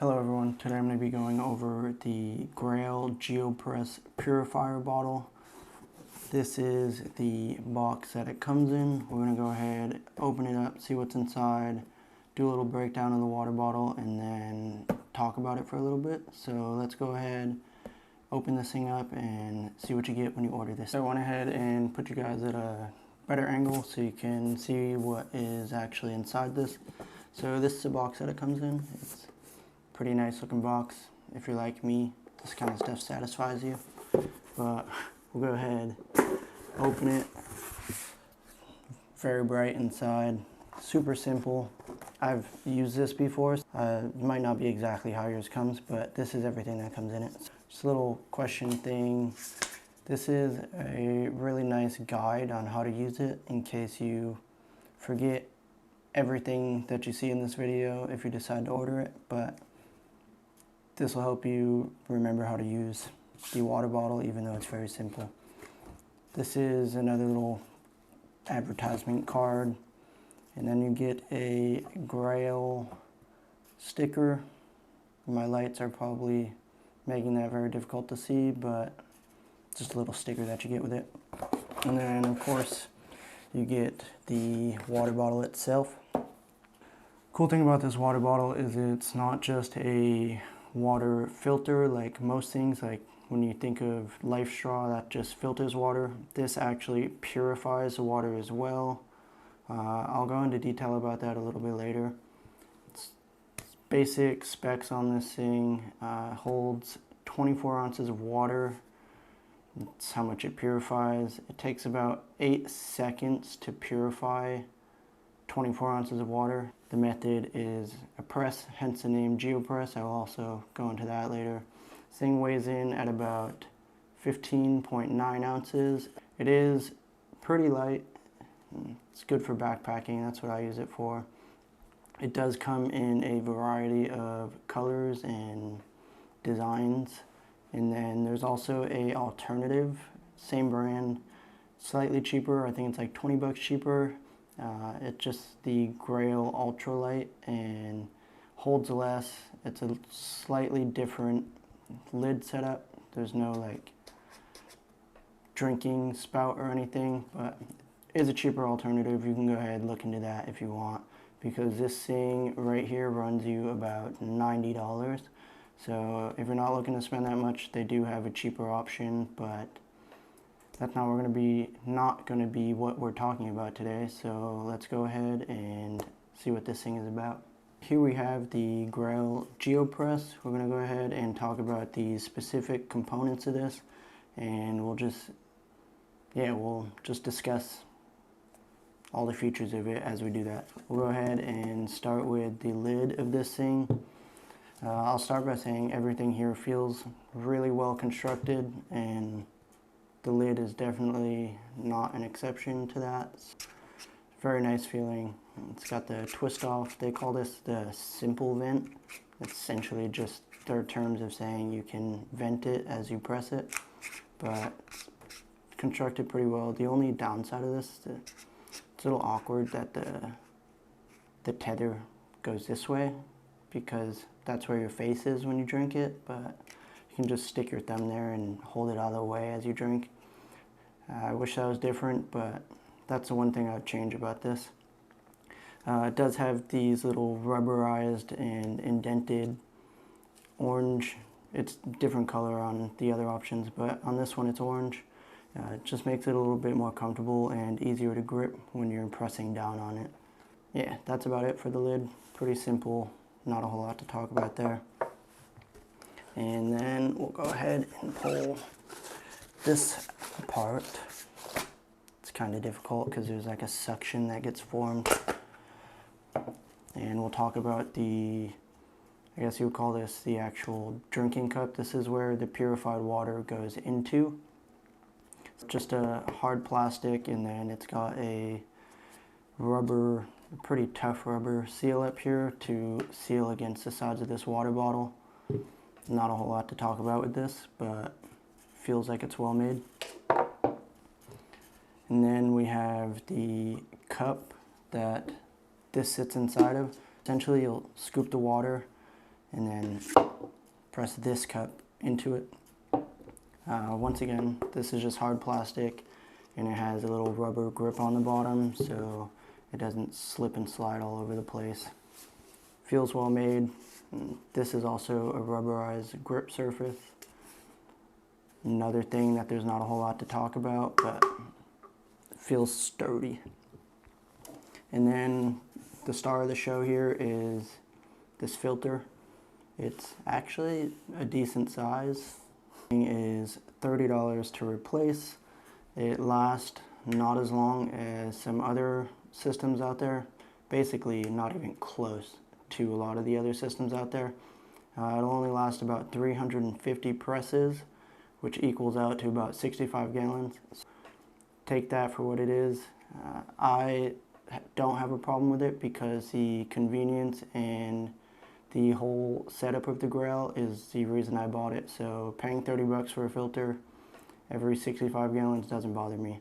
Hello everyone, today I'm going to be going over the Grayl Geopress purifier bottle. This is the box that it comes in. We're going to go ahead, open it up, see what's inside, do a little breakdown of the water bottle, and then talk about it for a little bit. So let's go ahead, open this thing up and see what you get when you order this. So I went ahead and put you guys at a better angle so you can see what is actually inside this. So this is the box that it comes in. It's pretty nice looking box. If you're like me, this kind of stuff satisfies you. But we'll go ahead, open it. Very bright inside, super simple. I've used this before. It might not be exactly how yours comes, but this is everything that comes in it. Just a little question thing. This is a really nice guide on how to use it in case you forget everything that you see in this video if you decide to order it, but this will help you remember how to use the water bottle, even though it's very simple. This is another little advertisement card, and then you get a Grayl sticker. My lights are probably making that very difficult to see, but just a little sticker that you get with it. And then of course you get the water bottle itself. Cool thing about this water bottle is it's not just a water filter like most things, like when you think of Life Straw that just filters water. This actually purifies the water as well. I'll go into detail about that a little bit later. It's basic specs on this thing. Holds 24 ounces of water. That's how much it purifies. It takes about 8 seconds to purify 24 ounces of water. The method is a press, hence the name Geopress. I will also go into that later. This thing weighs in at about 15.9 ounces. It is pretty light. It's good for backpacking. That's what I use it for. It does come in a variety of colors and designs. And then there's also a alternative, same brand, slightly cheaper. I think it's like 20 bucks cheaper. It's just the Grayl Ultralight and holds less. It's a slightly different lid setup. There's no like drinking spout or anything, but it is a cheaper alternative. You can go ahead and look into that if you want, because this thing right here runs you about $90. So if you're not looking to spend that much, they do have a cheaper option, but that's not going to be what we're talking about today. So let's go ahead and see what this thing is about. Here we have the Grayl Geopress. We're going to go ahead and talk about the specific components of this, and we'll just discuss all the features of it as we do that. We'll go ahead and start with the lid of this thing. I'll start by saying everything here feels really well constructed, and the lid is definitely not an exception to that. It's very nice feeling. It's got the twist off. They call this the simple vent. It's essentially just their terms of saying you can vent it as you press it, but it's constructed pretty well. The only downside of this is it's a little awkward that the tether goes this way, because that's where your face is when you drink it, but you can just stick your thumb there and hold it out of the way as you drink. I wish that was different, but that's the one thing I would change about this. It does have these little rubberized and indented orange. It's different color on the other options, but on this one it's orange. It just makes it a little bit more comfortable and easier to grip when you're pressing down on it. Yeah, that's about it for the lid. Pretty simple, not a whole lot to talk about there. And then we'll go ahead and pull this apart. It's kind of difficult because there's like a suction that gets formed. And we'll talk about I guess you would call this the actual drinking cup. This is where the purified water goes into. It's just a hard plastic, and then it's got a rubber, pretty tough rubber seal up here to seal against the sides of this water bottle. Not a whole lot to talk about with this, but feels like it's well made. And then we have the cup that this sits inside of. Essentially, you'll scoop the water and then press this cup into it. Once again, this is just hard plastic, and it has a little rubber grip on the bottom so it doesn't slip and slide all over the place. Feels well made. This is also a rubberized grip surface. Another thing that there's not a whole lot to talk about, but it feels sturdy. And then the star of the show here is this filter. It's actually a decent size. It is $30 to replace. It lasts not as long as some other systems out there. Basically not even close to a lot of the other systems out there. It'll only last about 350 presses, which equals out to about 65 gallons. So take that for what it is. I don't have a problem with it because the convenience and the whole setup of the Grayl is the reason I bought it. So paying 30 bucks for a filter every 65 gallons doesn't bother me.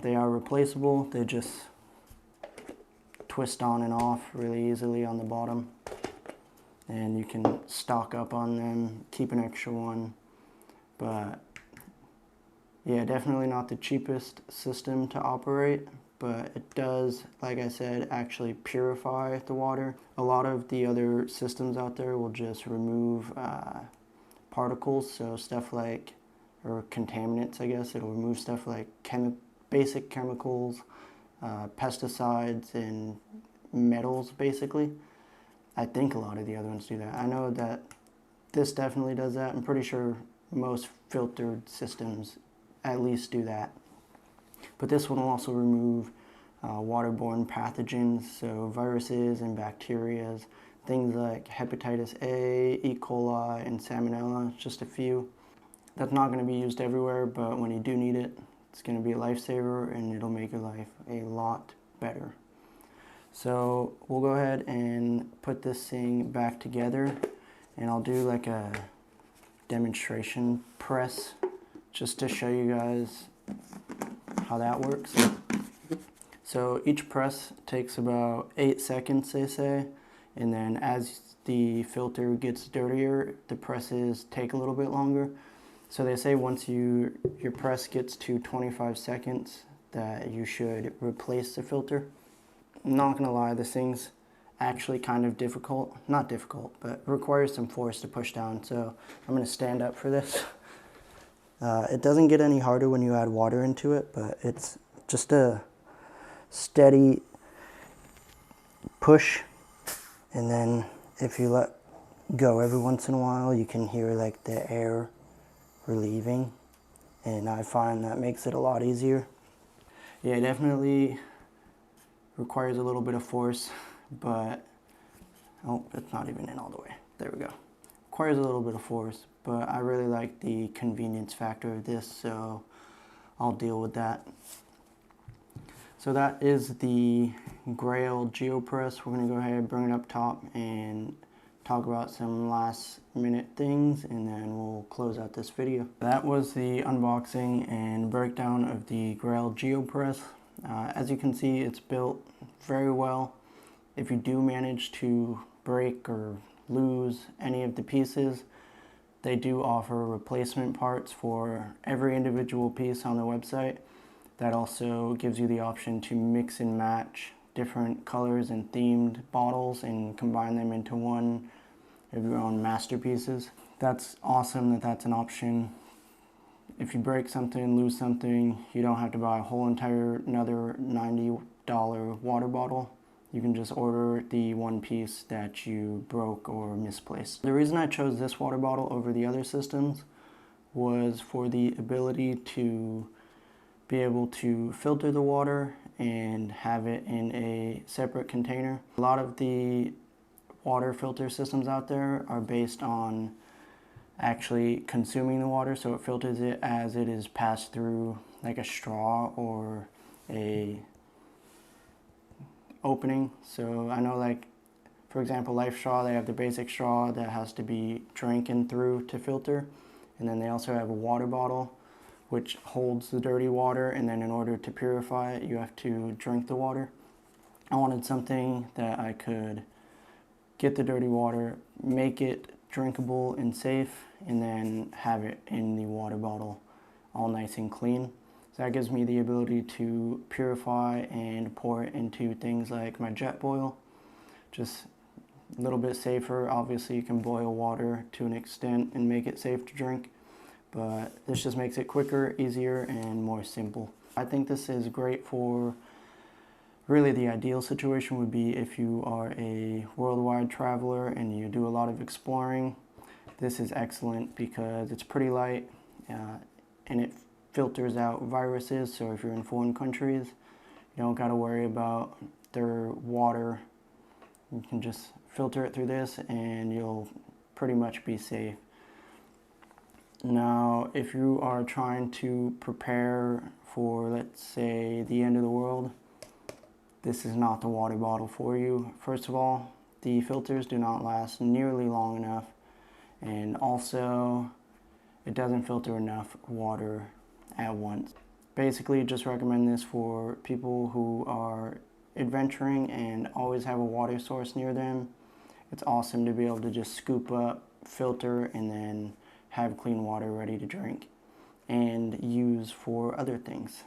They are replaceable. They just twist on and off really easily on the bottom, and you can stock up on them, keep an extra one. But yeah, definitely not the cheapest system to operate, but it does, like I said, actually purify the water. A lot of the other systems out there will just remove particles, so stuff like, or contaminants I guess, it'll remove stuff like basic chemicals, pesticides and metals basically. I think a lot of the other ones do that. I know that this definitely does that. I'm pretty sure most filtered systems at least do that. But this one will also remove waterborne pathogens, so viruses and bacteria, things like hepatitis A, E. coli, and salmonella, just a few. That's not going to be used everywhere, but when you do need it, it's going to be a lifesaver and it'll make your life a lot better. So we'll go ahead and put this thing back together, and I'll do like a demonstration press just to show you guys how that works. So each press takes about 8 seconds, they say, and then as the filter gets dirtier, the presses take a little bit longer. So they say once your press gets to 25 seconds that you should replace the filter. I'm not gonna lie, this thing's actually kind of difficult. Not difficult, but requires some force to push down. So I'm gonna stand up for this. It doesn't get any harder when you add water into it, but it's just a steady push. And then if you let go every once in a while, you can hear like the air relieving, and I find that makes it a lot easier. Yeah, it definitely requires a little bit of force, but oh, it's not even in all the way. There we go. Requires a little bit of force, but I really like the convenience factor of this, so I'll deal with that. So that is the Grayl Geopress. We're gonna go ahead and bring it up top and talk about some last minute things, and then we'll close out this video. That was the unboxing and breakdown of the Grayl Geopress. As you can see, it's built very well. If you do manage to break or lose any of the pieces, they do offer replacement parts for every individual piece on the website. That also gives you the option to mix and match different colors and themed bottles and combine them into one of your own masterpieces. That's awesome that that's an option. If you break something, lose something, you don't have to buy a whole entire another $90 water bottle. You can just order the one piece that you broke or misplaced. The reason I chose this water bottle over the other systems was for the ability to be able to filter the water and have it in a separate container. A lot of the water filter systems out there are based on actually consuming the water, so it filters it as it is passed through like a straw or a opening. So I know, like for example, Life Straw, they have the basic straw that has to be drinking through to filter, and then they also have a water bottle which holds the dirty water, and then in order to purify it you have to drink the water. I wanted something that I could get the dirty water, make it drinkable and safe, and then have it in the water bottle all nice and clean. So that gives me the ability to purify and pour it into things like my jet boil. Just a little bit safer. Obviously you can boil water to an extent and make it safe to drink, but this just makes it quicker, easier, and more simple. I think this is great for, really the ideal situation would be if you are a worldwide traveler and you do a lot of exploring. This is excellent because it's pretty light and it filters out viruses. So if you're in foreign countries, you don't got to worry about their water. You can just filter it through this and you'll pretty much be safe. Now, if you are trying to prepare for, let's say, the end of the world, this is not the water bottle for you. First of all, the filters do not last nearly long enough, and also it doesn't filter enough water at once. Basically, just recommend this for people who are adventuring and always have a water source near them. It's awesome to be able to just scoop up, filter, and then have clean water ready to drink and use for other things.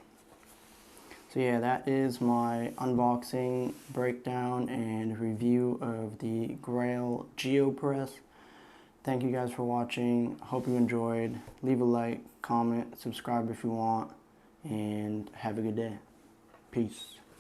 So yeah, that is my unboxing, breakdown, and review of the Grayl Geopress. Thank you guys for watching. Hope you enjoyed. Leave a like, comment, subscribe if you want, and have a good day. Peace.